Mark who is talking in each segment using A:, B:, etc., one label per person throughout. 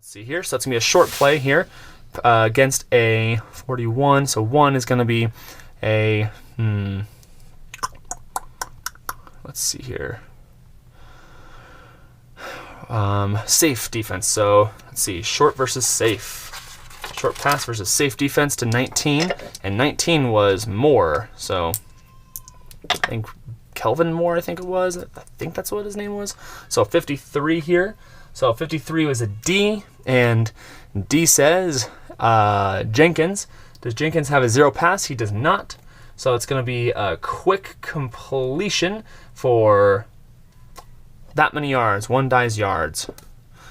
A: Let's see here. So that's going to be a short play here against a 41. So 1 is going to be a, let's see here. Safe defense. So let's see, short versus safe. Short pass versus safe defense to 19, and 19 was Moore. So I think Kelvin Moore, I think it was. I think that's what his name was. So 53 here. So 53 was a D, and D says Jenkins. Does Jenkins have a 0 pass? He does not. So it's going to be a quick completion for that many yards, 1 dice yards.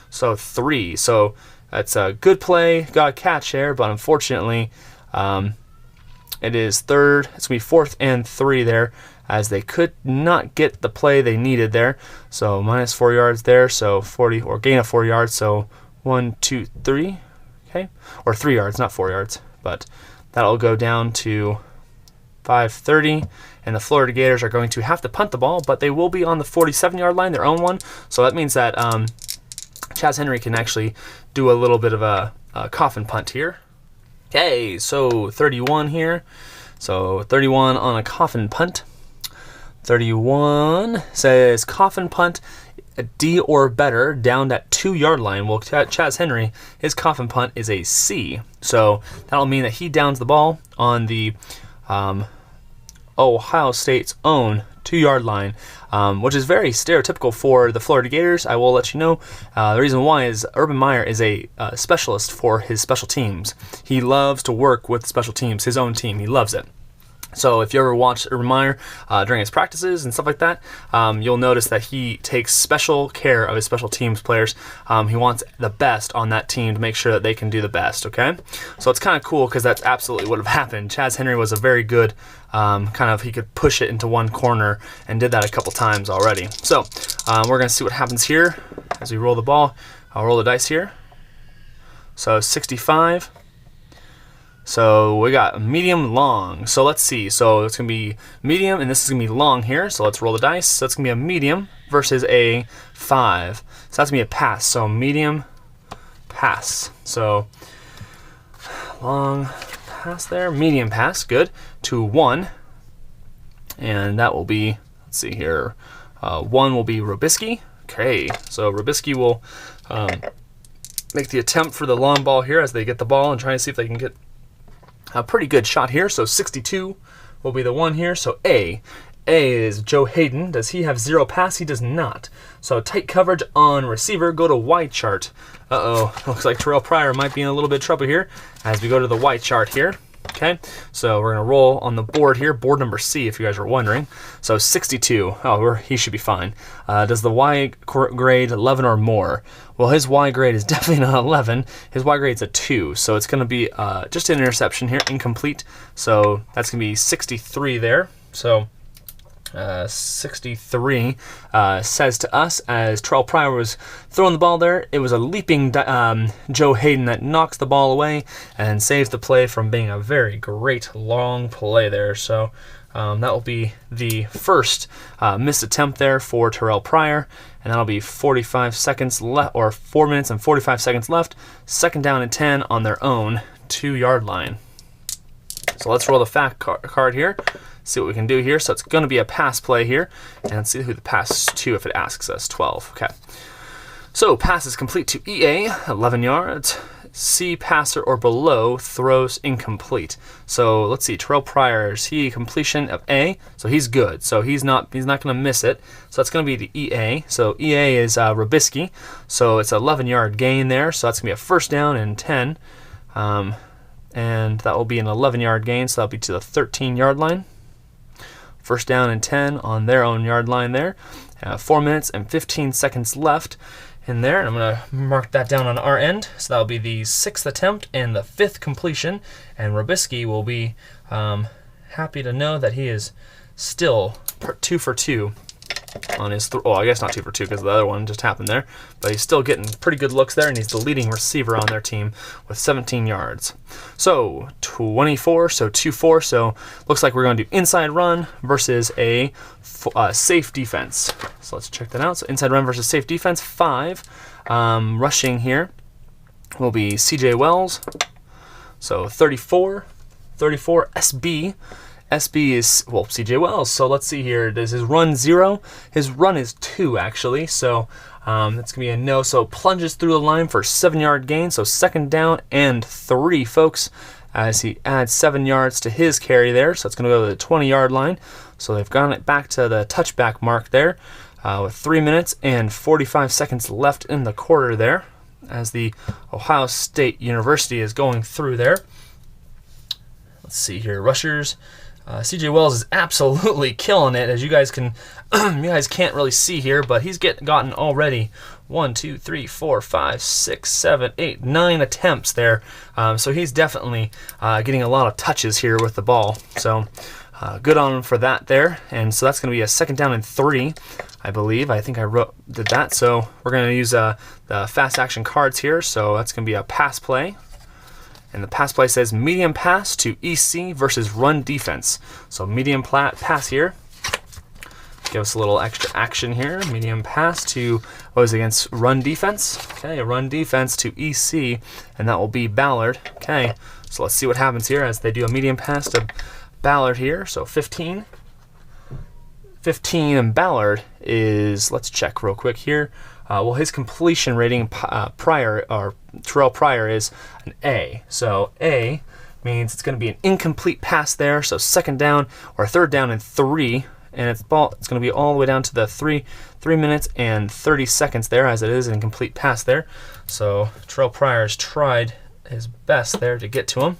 A: So 3. So that's a good play, got a catch there, but unfortunately it is third. It's going to be 4th and 3 there, as they could not get the play they needed there. So minus 4 yards there, so 40, or gain of 4 yards, so 1, 2, 3, okay? Or 3 yards, not 4 yards, but that'll go down to 5:30, and the Florida Gators are going to have to punt the ball, but they will be on the 47-yard line, their own one. So that means that Chaz Henry can actually do a little bit of a coffin punt here. Okay, so 31 here. So 31 on a coffin punt. 31 says coffin punt, a D or better, down at 2-yard line. Well, Chaz Henry, his coffin punt is a C. So that'll mean that he downs the ball on the Ohio State's own 2-yard line, which is very stereotypical for the Florida Gators. I will let you know. The reason why is Urban Meyer is a specialist for his special teams. He loves to work with special teams, his own team. He loves it. So if you ever watch Urban Meyer during his practices and stuff like that, you'll notice that he takes special care of his special teams players. He wants the best on that team to make sure that they can do the best, okay? So it's kind of cool because that's absolutely what have happened. Chaz Henry was a very good, he could push it into one corner and did that a couple times already. So we're going to see what happens here as we roll the ball. I'll roll the dice here. So 65. So we got medium, long. So let's see. So it's going to be medium, and this is going to be long here. So let's roll the dice. So it's going to be a medium versus a 5. So that's going to be a pass. So medium, pass. So long pass there. Medium pass. Good. To 1. And that will be, let's see here. 1 will be Robisky. Okay. So Robisky will make the attempt for the long ball here as they get the ball and try to see if they can get a pretty good shot here. So 62 will be the 1 here. So A is Joe Hayden. Does he have 0 pass? He does not. So tight coverage on receiver. Go to Y chart. Looks like Terrel Pryor might be in a little bit of trouble here as we go to the Y chart here. Okay, so we're going to roll on the board here, board number C, if you guys are wondering. So 62, he should be fine. Does the Y grade 11 or more? Well, his Y grade is definitely not 11. His Y grade is a 2, so it's going to be just an interception here, incomplete. So that's going to be 63 there. So 63 says to us, as Terrel Pryor was throwing the ball there, it was a leaping Joe Hayden that knocks the ball away and saves the play from being a very great long play there. So that will be the first missed attempt there for Terrel Pryor, and that'll be 45 seconds left, or 4 minutes and 45 seconds left. 2nd down and 10 on their own 2-yard line. So let's roll the fact card here. See what we can do here. So it's going to be a pass play here. And let's see who the pass to if it asks us. 12. Okay. So pass is complete to EA, 11 yards. C, passer or below, throws incomplete. So let's see. Terrel Pryor, is he completion of A? So he's good. So he's not going to miss it. So that's going to be the EA. So EA is Robisky. So it's an 11-yard gain there. So that's going to be a 1st down and 10. And that will be an 11-yard gain. So that'll be to the 13-yard line. 1st down and 10 on their own yard line there. 4 minutes and 15 seconds left in there. And I'm going to mark that down on our end. So that'll be the 6th attempt and the 5th completion. And Robisky will be happy to know that he is still 2 for 2 on his I guess not 2 for 2 because the other one just happened there, but he's still getting pretty good looks there, and he's the leading receiver on their team with 17 yards. So 24, so 2-4, so looks like we're going to do inside run versus a safe defense. So let's check that out. So inside run versus safe defense, 5 rushing here. will be CJ Wells. So 34 SB. SB is, well, CJ Wells. So let's see here. Does his run 0? His run is 2, actually. So that's going to be a no. So plunges through the line for 7-yard gain. So 2nd down and 3, folks, as he adds 7 yards to his carry there. So it's going to go to the 20-yard line. So they've gotten it back to the touchback mark there with 3 minutes and 45 seconds left in the quarter there, as the Ohio State University is going through there. Let's see here. Rushers. CJ Wells is absolutely killing it, as you guys can, you guys can't really see here, but he's gotten already 1, 2, 3, 4, 5, 6, 7, 8, 9 attempts there. So he's definitely getting a lot of touches here with the ball. So good on him for that there. And so that's going to be a 2nd down and 3, I believe. I think I did that. So we're going to use the fast action cards here. So that's going to be a pass play. And the pass play says medium pass to EC versus run defense. So medium pass here. Give us a little extra action here. Medium pass to, what is it, against run defense? Okay, a run defense to EC, and that will be Ballard. Okay, so let's see what happens here as they do a medium pass to Ballard here. So 15. 15, and Ballard is, let's check real quick here. Well, his completion rating, Terrel Pryor, is an A. So A means it's going to be an incomplete pass there. So 2nd down or 3rd down and 3, and it's going to be all the way down to the 3 minutes and 30 seconds there, as it is an incomplete pass there. So Terrel Pryor has tried his best there to get to him.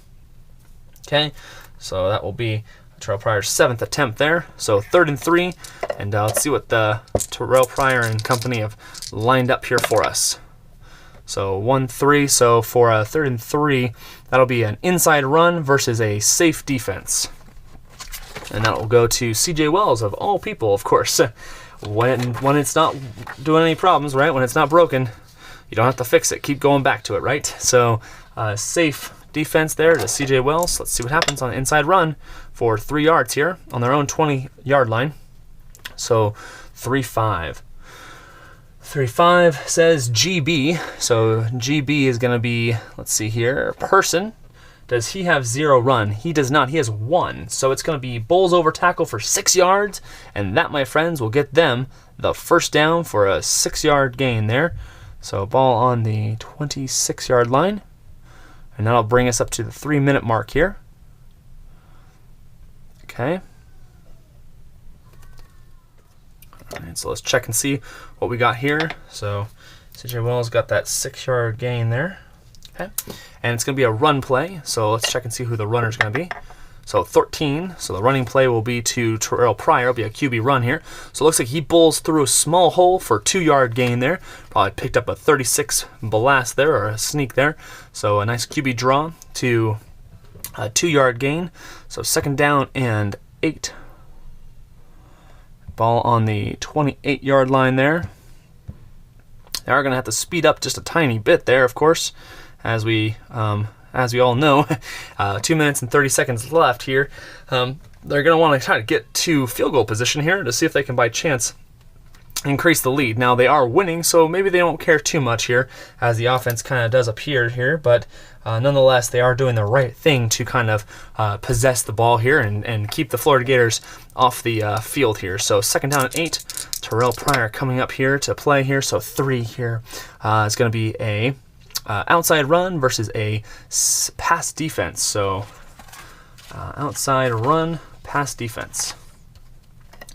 A: Okay, so that will be Terrel Pryor's 7th attempt there. So 3rd and 3, and let's see what the Terrel Pryor and company have lined up here for us. So 1-3. So for a 3rd and 3, that'll be an inside run versus a safe defense, and that will go to CJ Wells, of all people, of course. When it's not doing any problems, right? When it's not broken, you don't have to fix it. Keep going back to it, right? So safe defense there to CJ Wells. Let's see what happens on the inside run for 3 yards here on their own 20-yard line. So 3-5. 3-5 says GB. So GB is going to be, let's see here, person. Does he have 0 run? He does not. He has 1. So it's going to be Bulls over tackle for 6 yards, and that, my friends, will get them the 1st down for a 6-yard gain there. So ball on the 26-yard line. And that'll bring us up to the 3-minute mark here. Okay. All right, so let's check and see what we got here. So CJ Wells got that 6-yard gain there. Okay. And it's going to be a run play. So let's check and see who the runner is going to be. So 13. So the running play will be to Terrel Pryor. It'll be a QB run here. So it looks like he bowls through a small hole for a 2-yard gain there. Probably picked up a 36 blast there, or a sneak there. So a nice QB draw to a 2-yard gain. So 2nd down and 8. Ball on the 28-yard line there. They are going to have to speed up just a tiny bit there, of course, as we all know. 2 minutes and 30 seconds left here. They're going to want to try to get to field goal position here to see if they can, by chance, increase the lead. Now, they are winning, so maybe they don't care too much here, as the offense kind of does appear here, but nonetheless, they are doing the right thing to kind of possess the ball here and keep the Florida Gators off the field here. So 2nd down and 8. Terrel Pryor coming up here to play here. So 3 here is going to be a outside run versus a pass defense. So outside run, pass defense.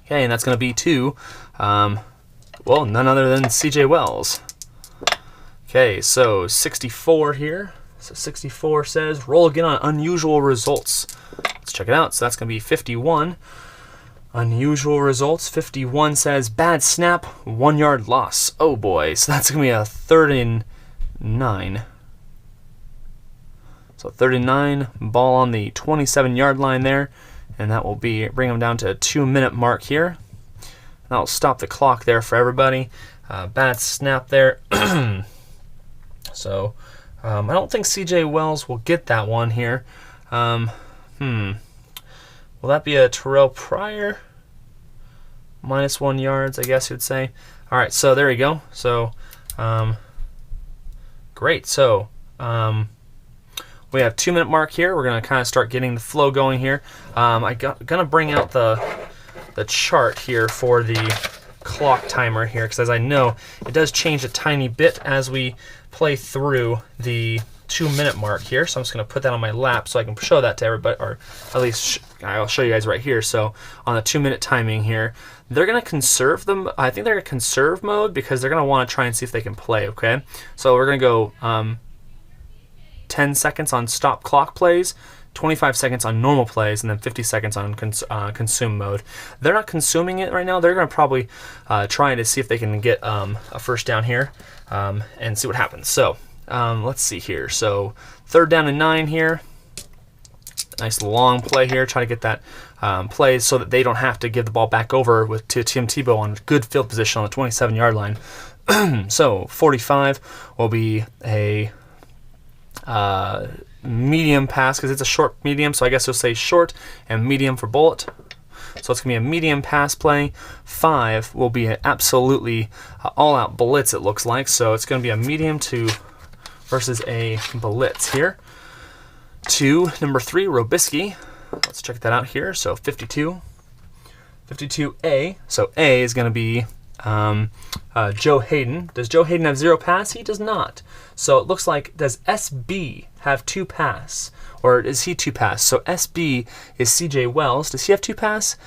A: Okay, and that's going to be to, well, none other than CJ Wells. Okay, so 64 here. So 64 says, roll again on unusual results. Let's check it out. So that's going to be 51. Unusual results. 51 says, bad snap, 1-yard loss. Oh boy, so that's going to be a 3rd and 9. So 39, ball on the 27-yard line there, and that will bring them down to a 2-minute mark here. That'll stop the clock there for everybody. Bad snap there. So I don't think CJ Wells will get that one here. Will that be a Terrel Pryor? -1 yards, I guess you'd say. All right, so there you go. So great. So We have 2-minute mark here. We're going to kind of start getting the flow going here. Gonna bring out the chart here for the clock timer here, because as I know, it does change a tiny bit as we play through the 2-minute mark here. So I'm just going to put that on my lap so I can show that to everybody, or at least I'll show you guys right here. So on the 2-minute timing here, they're going to conserve them. I think they're going to conserve mode because they're going to want to try and see if they can play, okay? So we're going to go 10 seconds on stop clock plays, 25 seconds on normal plays, and then 50 seconds on consume mode. They're not consuming it right now. They're going to probably try to see if they can get a first down here and see what happens. So let's see here. So 3rd down and 9 here. Nice long play here. Try to get that play so that they don't have to give the ball back over to Tim Tebow on good field position on the 27-yard line. So 45 will be a medium pass because it's a short medium, so I guess we'll say short and medium for bullet. So it's going to be a medium pass play. 5 will be an absolutely all-out blitz, it looks like. So it's going to be a medium to versus a blitz here. 2, number 3, Robisky. Let's check that out here. So 52. 52A. So A is going to be Joe Hayden. Does Joe Hayden have 0 pass? He does not. So it looks like, does SB have 2 pass? Or is he 2 pass? So SB is CJ Wells. Does he have 2 pass?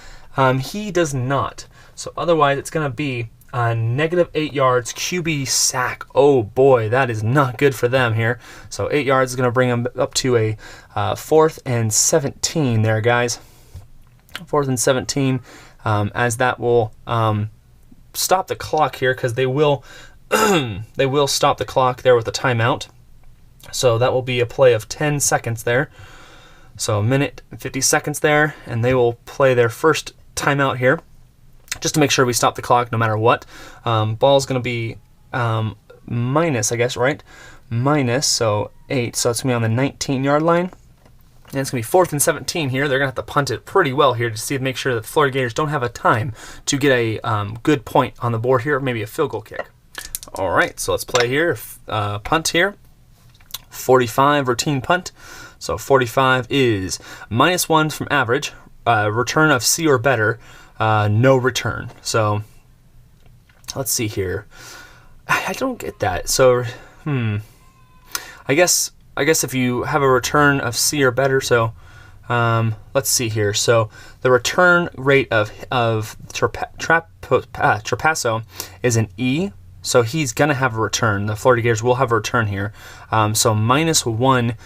A: He does not. So otherwise it's going to be -8 yards, QB sack. Oh boy, that is not good for them here. So 8 yards is going to bring them up to a 4th and 17 there, guys. 4th and 17, as that will stop the clock here, because they will they will stop the clock there with a timeout. So that will be a play of 10 seconds there. So 1minute and 50 seconds there, and they will play their first timeout here, just to make sure we stop the clock no matter what. Ball's going to be minus, I guess, right? Minus, so 8. So it's going to be on the 19-yard line. And it's going to be 4th and 17 here. They're going to have to punt it pretty well here to make sure that the Florida Gators don't have a time to get a good point on the board here, maybe a field goal kick. All right, so let's play here. Punt here. 45 routine punt. So 45 is -1 from average. Return of C or better. No return. So let's see here. I don't get that. So I guess if you have a return of C or better, so let's see here. So the return rate of Trapasso is an E, so he's going to have a return. The Florida Gators will have a return here. So -1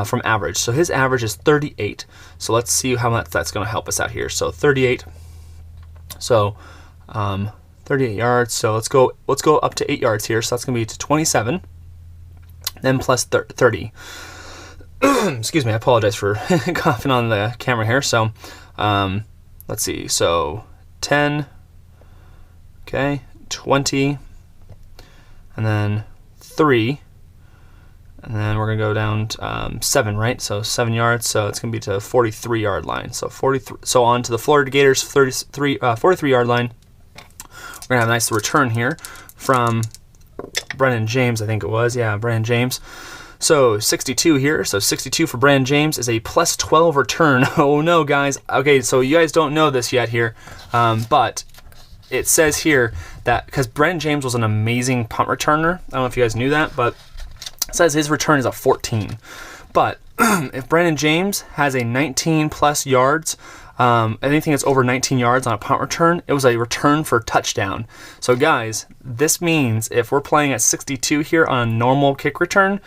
A: from average. So his average is 38. So let's see how much that's going to help us out here. So 38. So 38 yards. So let's go up to 8 yards here. So that's going to be to 27. Then plus 30. Excuse me, I apologize for coughing on the camera here. So let's see. So 10, okay, 20, and then 3, and then we're gonna go down to, 7, right? So 7 yards. So it's gonna be to 43-yard line. So 43. So on to the Florida Gators 43-yard line. We're gonna have a nice return here from Brennan James, I think it was. Yeah, Brennan James. So 62 here. So 62 for Brennan James is a +12 return. Oh no, guys. Okay, so you guys don't know this yet here, but it says here that because Brennan James was an amazing punt returner. I don't know if you guys knew that, but it says his return is a 14. But if Brennan James has a 19+ yards, anything that's over 19 yards on a punt return, it was a return for touchdown. So guys, this means if we're playing at 62 here on a normal kick return,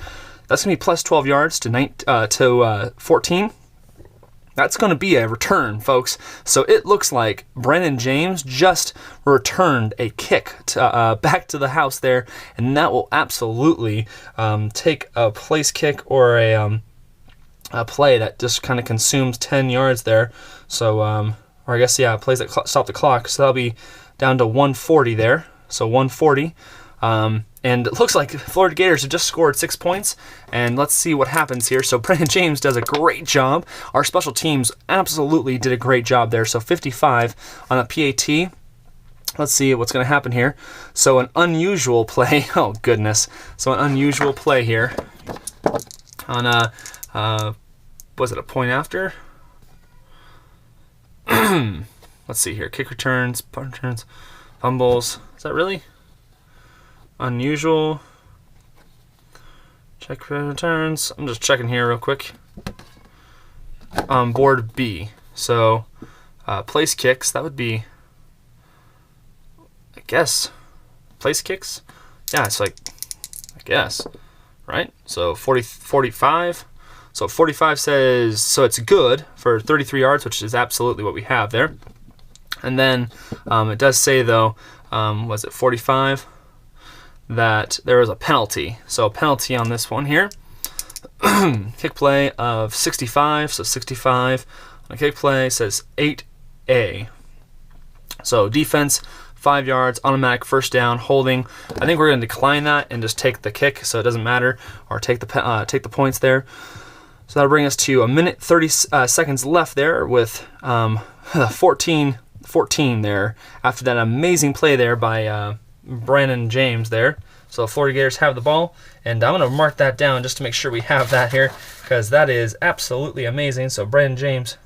A: that's going to be +12 yards to 14. That's going to be a return, folks. So it looks like Brennan James just returned a kick back to the house there, and that will absolutely take a place kick or a play that just kind of consumes 10 yards there. So, or I guess, yeah, plays that stop the clock. So that'll be down to 140 there. So 140. And it looks like Florida Gators have just scored 6 points. And let's see what happens here. So Brennan James does a great job. Our special teams absolutely did a great job there. So 55 on a PAT. Let's see what's going to happen here. So an unusual play. Oh, goodness. So an unusual play here. on was it a point after? Let's see here. Kick returns, punt returns, fumbles. Is that really unusual? Check returns. I'm just checking here real quick. Board B. So place kicks, that would be, I guess, place kicks? Yeah, it's like, I guess, right? So 45. So 45 says, so it's good for 33 yards, which is absolutely what we have there. And then it does say, though, was it 45? That there was a penalty. So a penalty on this one here. Kick play of 65. So 65 on a kick play says 8A. So defense, 5 yards, automatic first down, holding. I think we're going to decline that and just take the kick, so it doesn't matter, or take the points there. So that'll bring us to 1:30 seconds left there with 14 there after that amazing play there by Brandon James there. So Florida Gators have the ball, and I'm going to mark that down just to make sure we have that here, because that is absolutely amazing. So Brandon James,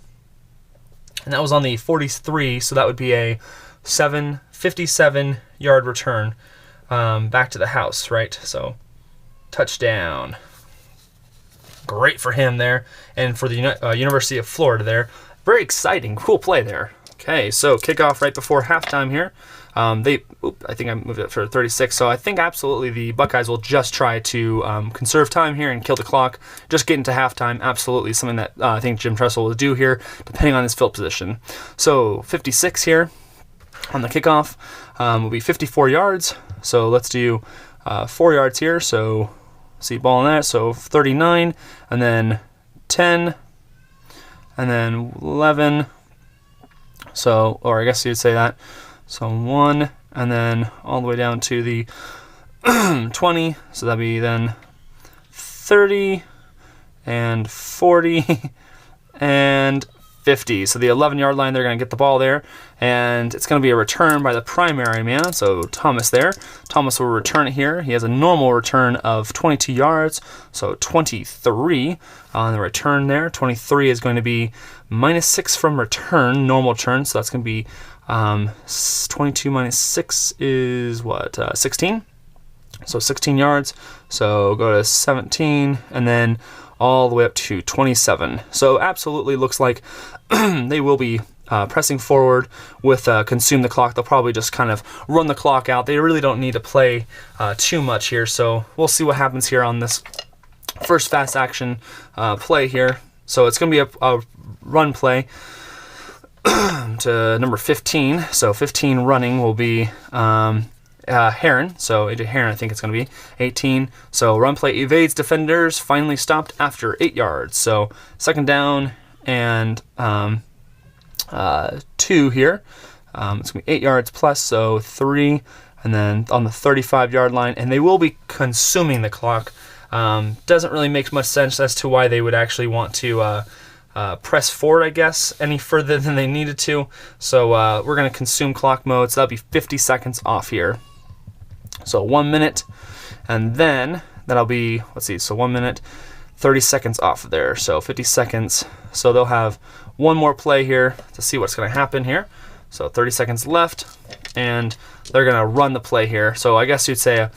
A: and that was on the 43, so that would be a 57-yard return back to the house, right? So touchdown. Great for him there, and for the University of Florida there. Very exciting, cool play there. Okay, so kickoff right before halftime here. I think I moved it for 36, so I think absolutely the Buckeyes will just try to conserve time here and kill the clock. Just get into halftime, absolutely something that I think Jim Tressel will do here, depending on his field position. So 56 here on the kickoff will be 54 yards. So let's do 4 yards here. So see ball in that. So 39, and then 10, and then 11. So, or I guess you'd say that. So 1, and then all the way down to the 20. So that'd be then 30, and 40, and 50. So the 11-yard line, they're going to get the ball there, and it's going to be a return by the primary man, so Thomas there. Thomas will return it here. He has a normal return of 22 yards, so 23 on the return there. 23 is going to be -6 from return, normal return, so that's going to be 22 minus 6 is what? 16? So 16 yards. So go to 17, and then all the way up to 27. So absolutely looks like they will be pressing forward with consume the clock. They'll probably just kind of run the clock out. They really don't need to play too much here. So we'll see what happens here on this first fast action play here. So it's going to be a run play to number 15. So 15 running will be Heron. So AJ Heron, I think it's going to be 18. So run play evades defenders, finally stopped after 8 yards. So second down and 2 here. It's going to be 8 yards plus, so 3, and then on the 35-yard line, and they will be consuming the clock. Doesn't really make much sense as to why they would actually want to press forward, I guess, any further than they needed to. So we're going to consume clock mode, so that'll be 50 seconds off here. So 1 minute, and then that'll be, let's see, so 1 minute, 30 seconds off of there, so 50 seconds. So they'll have one more play here to see what's going to happen here. So 30 seconds left, and they're going to run the play here. So I guess you'd say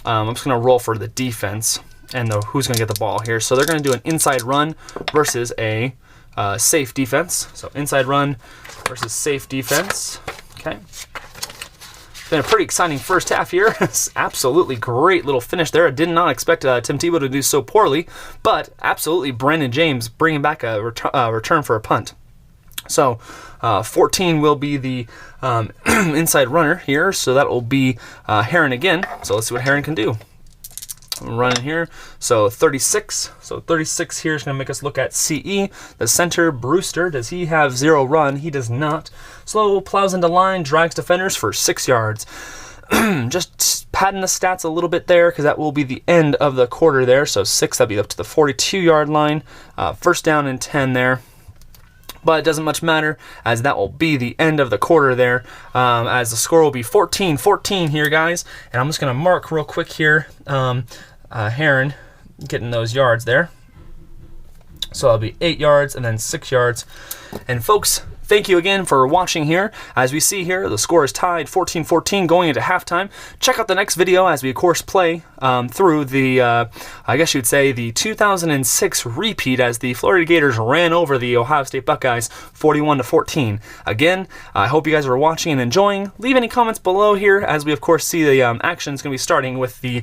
A: I'm just going to roll for the defense and who's going to get the ball here. So they're going to do an inside run versus a safe defense. So inside run versus safe defense. Okay. Been a pretty exciting first half here. Absolutely great little finish there. I did not expect Tim Tebow to do so poorly, but absolutely Brandon James bringing back a return for a punt. So 14 will be the inside runner here, so that will be Heron again. So let's see what Heron can do. Running here, so 36. So 36 here is going to make us look at CE. The center, Brewster, does he have 0 run? He does not. Slow plows into line, drags defenders for 6 yards. Just padding the stats a little bit there because that will be the end of the quarter there. So 6, that'd be up to the 42-yard line. First down and 10 there. But it doesn't much matter, as that will be the end of the quarter there, as the score will be 14-14 here, guys. And I'm just going to mark real quick here, Heron, getting those yards there. So that'll be 8 yards and then 6 yards. And folks, thank you again for watching here. As we see here, the score is tied 14-14 going into halftime. Check out the next video as we, of course, play through the, I guess you'd say, the 2006 repeat as the Florida Gators ran over the Ohio State Buckeyes 41-14. Again, I hope you guys are watching and enjoying. Leave any comments below here as we, of course, see the action is going to be starting with the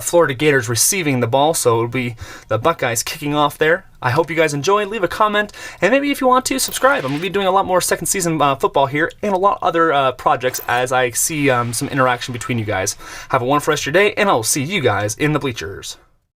A: Florida Gators receiving the ball, so it'll be the Buckeyes kicking off there. I hope you guys enjoy. Leave a comment, and maybe if you want to, subscribe. I'm going to be doing a lot more second season football here and a lot of other projects as I see some interaction between you guys. Have a wonderful rest of your day, and I'll see you guys in the bleachers.